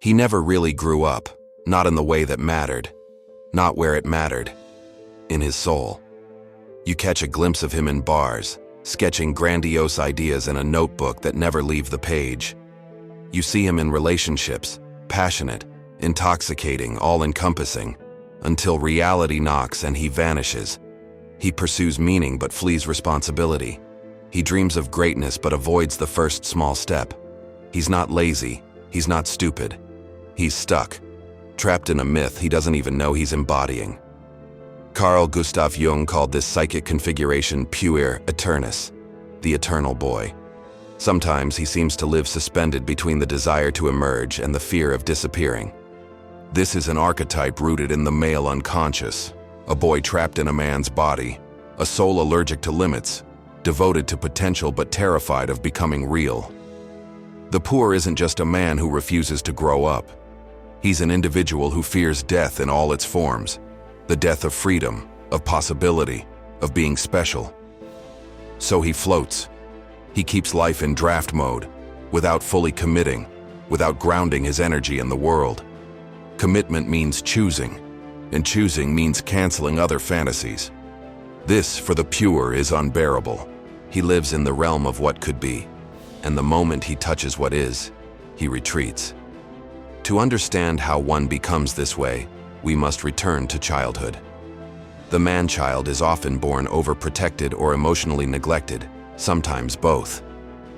He never really grew up, not in the way that mattered, not where it mattered, in his soul. You catch a glimpse of him in bars, sketching grandiose ideas in a notebook that never leave the page. You see him in relationships, passionate, intoxicating, all-encompassing, until reality knocks and he vanishes. He pursues meaning but flees responsibility. He dreams of greatness but avoids the first small step. He's not lazy, he's not stupid. He's stuck, trapped in a myth he doesn't even know he's embodying. Carl Gustav Jung called this psychic configuration Puer Aeternus, the eternal boy. Sometimes he seems to live suspended between the desire to emerge and the fear of disappearing. This is an archetype rooted in the male unconscious, a boy trapped in a man's body, a soul allergic to limits, devoted to potential but terrified of becoming real. The Puer isn't just a man who refuses to grow up. He's an individual who fears death in all its forms, the death of freedom, of possibility, of being special. So he floats. He keeps life in draft mode, without fully committing, without grounding his energy in the world. Commitment means choosing, and choosing means canceling other fantasies. This, for the Puer, is unbearable. He lives in the realm of what could be, and the moment he touches what is, he retreats. To understand how one becomes this way, we must return to childhood. The man-child is often born overprotected or emotionally neglected, sometimes both.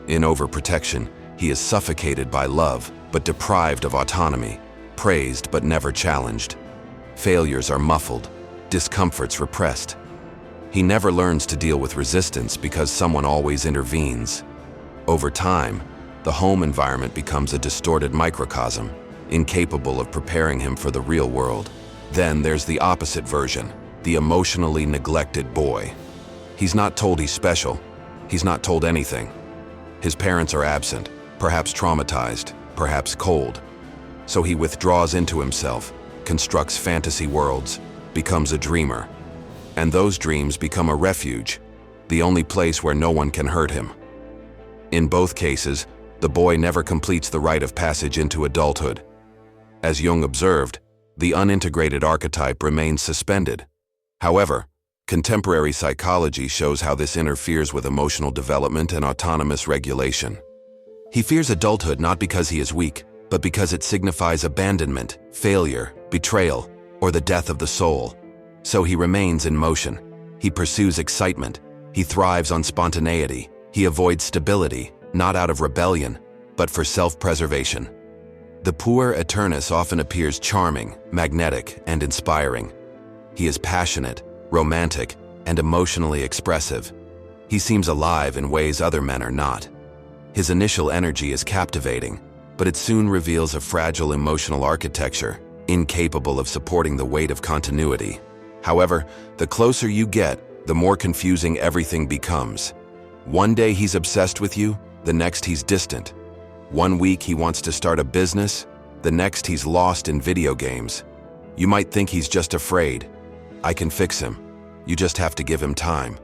In overprotection, he is suffocated by love, but deprived of autonomy, praised but never challenged. Failures are muffled, discomforts repressed. He never learns to deal with resistance because someone always intervenes. Over time, the home environment becomes a distorted microcosm, incapable of preparing him for the real world. Then there's the opposite version, the emotionally neglected boy. He's not told he's special. He's not told anything. His parents are absent, perhaps traumatized, perhaps cold. So he withdraws into himself, constructs fantasy worlds, becomes a dreamer. And those dreams become a refuge, the only place where no one can hurt him. In both cases, the boy never completes the rite of passage into adulthood. As Jung observed, the unintegrated archetype remains suspended. However, contemporary psychology shows how this interferes with emotional development and autonomous regulation. He fears adulthood not because he is weak, but because it signifies abandonment, failure, betrayal, or the death of the soul. So he remains in motion. He pursues excitement. He thrives on spontaneity. He avoids stability, not out of rebellion, but for self-preservation. The Puer Aeternus often appears charming, magnetic, and inspiring. He is passionate, romantic, and emotionally expressive. He seems alive in ways other men are not. His initial energy is captivating, but it soon reveals a fragile emotional architecture, incapable of supporting the weight of continuity. However, the closer you get, the more confusing everything becomes. One day he's obsessed with you, the next he's distant. One week he wants to start a business, the next he's lost in video games. You might think he's just afraid. I can fix him. You just have to give him time.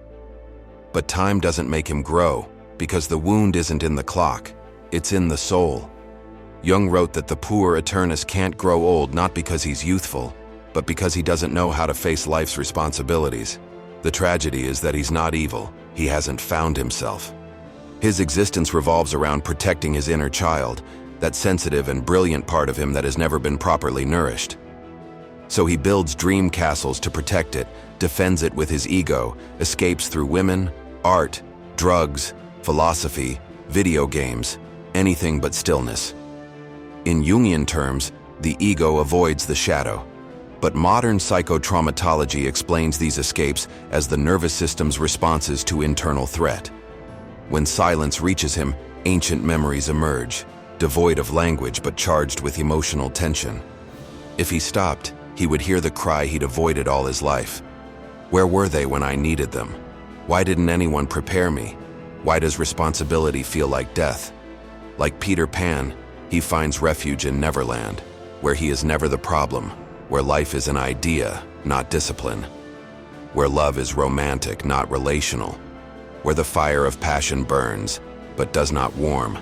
But time doesn't make him grow, because the wound isn't in the clock, it's in the soul. Jung wrote that the Puer Aeternus can't grow old not because he's youthful, but because he doesn't know how to face life's responsibilities. The tragedy is that he's not evil, he hasn't found himself. His existence revolves around protecting his inner child, that sensitive and brilliant part of him that has never been properly nourished. So he builds dream castles to protect it, defends it with his ego, escapes through women, art, drugs, philosophy, video games, anything but stillness. In Jungian terms, the ego avoids the shadow. But modern psychotraumatology explains these escapes as the nervous system's responses to internal threat. When silence reaches him, ancient memories emerge, devoid of language but charged with emotional tension. If he stopped, he would hear the cry he'd avoided all his life. Where were they when I needed them? Why didn't anyone prepare me? Why does responsibility feel like death? Like Peter Pan, he finds refuge in Neverland, where he is never the problem, where life is an idea, not discipline, where love is romantic, not relational, where the fire of passion burns, but does not warm.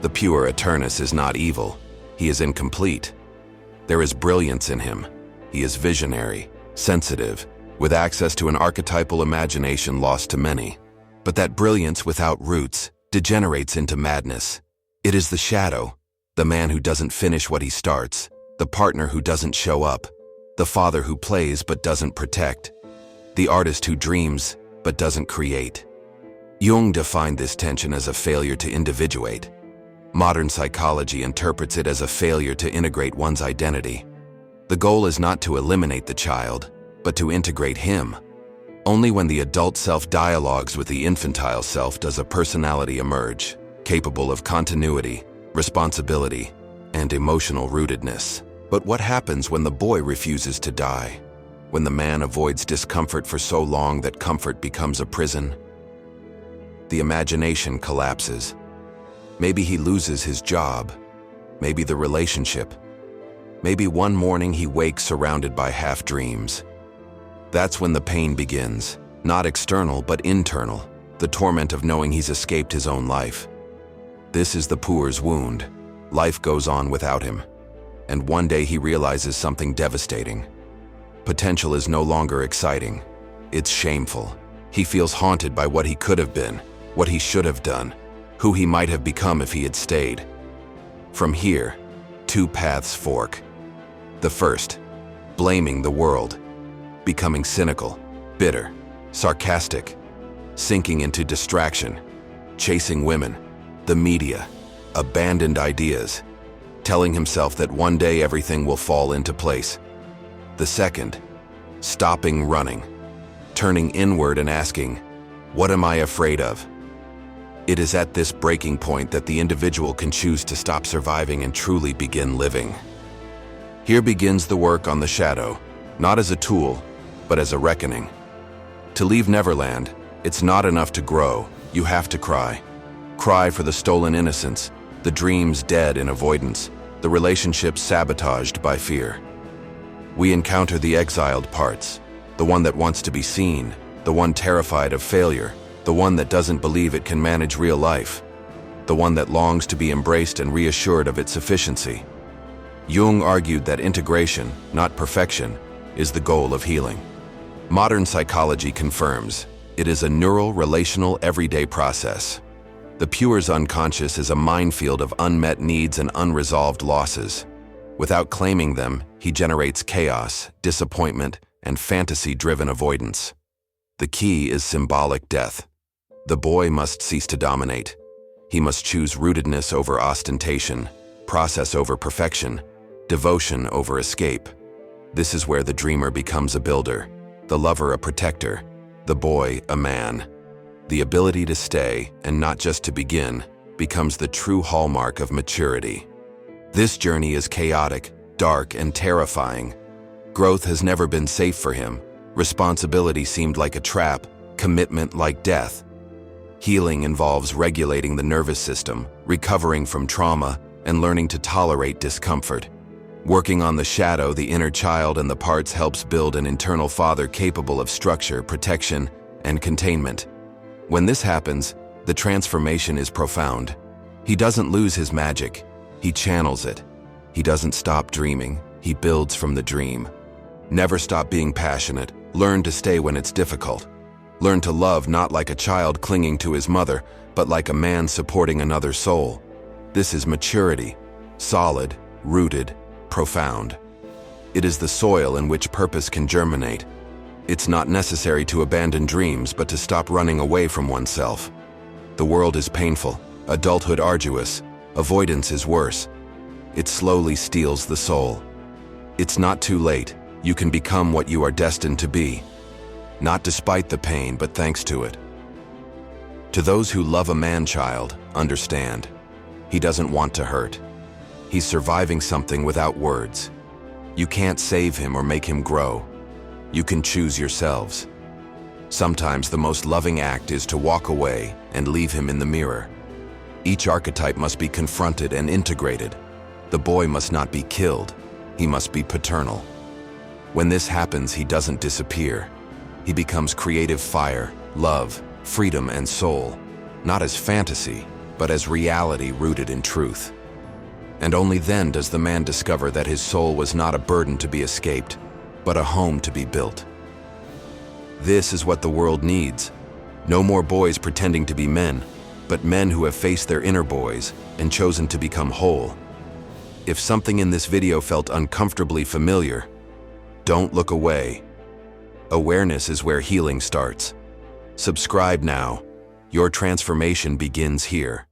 The Puer Aeternus is not evil. he is incomplete. There is brilliance in him. He is visionary, sensitive, with access to an archetypal imagination lost to many. But that brilliance without roots degenerates into madness. It is the shadow, the man who doesn't finish what he starts, the partner who doesn't show up, the father who plays but doesn't protect, the artist who dreams but doesn't create. Jung defined this tension as a failure to individuate. Modern psychology interprets it as a failure to integrate one's identity. The goal is not to eliminate the child, but to integrate him. Only when the adult self dialogues with the infantile self does a personality emerge, capable of continuity, responsibility, and emotional rootedness. But what happens when the boy refuses to die? When the man avoids discomfort for so long that comfort becomes a prison? The imagination collapses. Maybe he loses his job, maybe the relationship. Maybe one morning he wakes surrounded by half-dreams. That's when the pain begins, not external but internal, the torment of knowing he's escaped his own life. This is the Puer's wound. Life goes on without him. And one day he realizes something devastating. Potential is no longer exciting. It's shameful. He feels haunted by what he could have been, what he should have done, who he might have become if he had stayed. From here, two paths fork. The first, blaming the world, becoming cynical, bitter, sarcastic, sinking into distraction, chasing women, the media, abandoned ideas, telling himself that one day everything will fall into place. The second, stopping running, turning inward and asking, what am I afraid of? It is at this breaking point that the individual can choose to stop surviving and truly begin living. Here begins the work on the shadow, not as a tool, but as a reckoning. To leave Neverland, it's not enough to grow, you have to cry. Cry for the stolen innocence, the dreams dead in avoidance, the relationships sabotaged by fear. We encounter the exiled parts, the one that wants to be seen, the one terrified of failure, the one that doesn't believe it can manage real life, the one that longs to be embraced and reassured of its sufficiency. Jung argued that integration, not perfection, is the goal of healing. Modern psychology confirms it is a neural, relational, everyday process. The Puer's unconscious is a minefield of unmet needs and unresolved losses. Without claiming them, he generates chaos, disappointment, and fantasy-driven avoidance. The key is symbolic death. The boy must cease to dominate. He must choose rootedness over ostentation, process over perfection, devotion over escape. This is where the dreamer becomes a builder, the lover a protector, the boy a man. The ability to stay, and not just to begin, becomes the true hallmark of maturity. This journey is chaotic, dark, and terrifying. Growth has never been safe for him. Responsibility seemed like a trap, commitment like death. Healing involves regulating the nervous system, recovering from trauma, and learning to tolerate discomfort. Working on the shadow, the inner child, and the parts helps build an internal father capable of structure, protection, and containment. When this happens, the transformation is profound. He doesn't lose his magic, he channels it. He doesn't stop dreaming, he builds from the dream. Never stop being passionate, learn to stay when it's difficult. Learn to love not like a child clinging to his mother, but like a man supporting another soul. This is maturity, solid, rooted, profound. It is the soil in which purpose can germinate. It's not necessary to abandon dreams, but to stop running away from oneself. The world is painful, adulthood arduous, avoidance is worse. It slowly steals the soul. It's not too late, you can become what you are destined to be. Not despite the pain, but thanks to it. To those who love a man-child, understand. He doesn't want to hurt. He's surviving something without words. You can't save him or make him grow. You can choose yourselves. Sometimes the most loving act is to walk away and leave him in the mirror. Each archetype must be confronted and integrated. The boy must not be killed. He must be paternal. When this happens, he doesn't disappear. He becomes creative fire, love, freedom, and soul, not as fantasy, but as reality rooted in truth. And only then does the man discover that his soul was not a burden to be escaped, but a home to be built. This is what the world needs. No more boys pretending to be men, but men who have faced their inner boys and chosen to become whole. If something in this video felt uncomfortably familiar, don't look away. Awareness is where healing starts. Subscribe now. Your transformation begins here.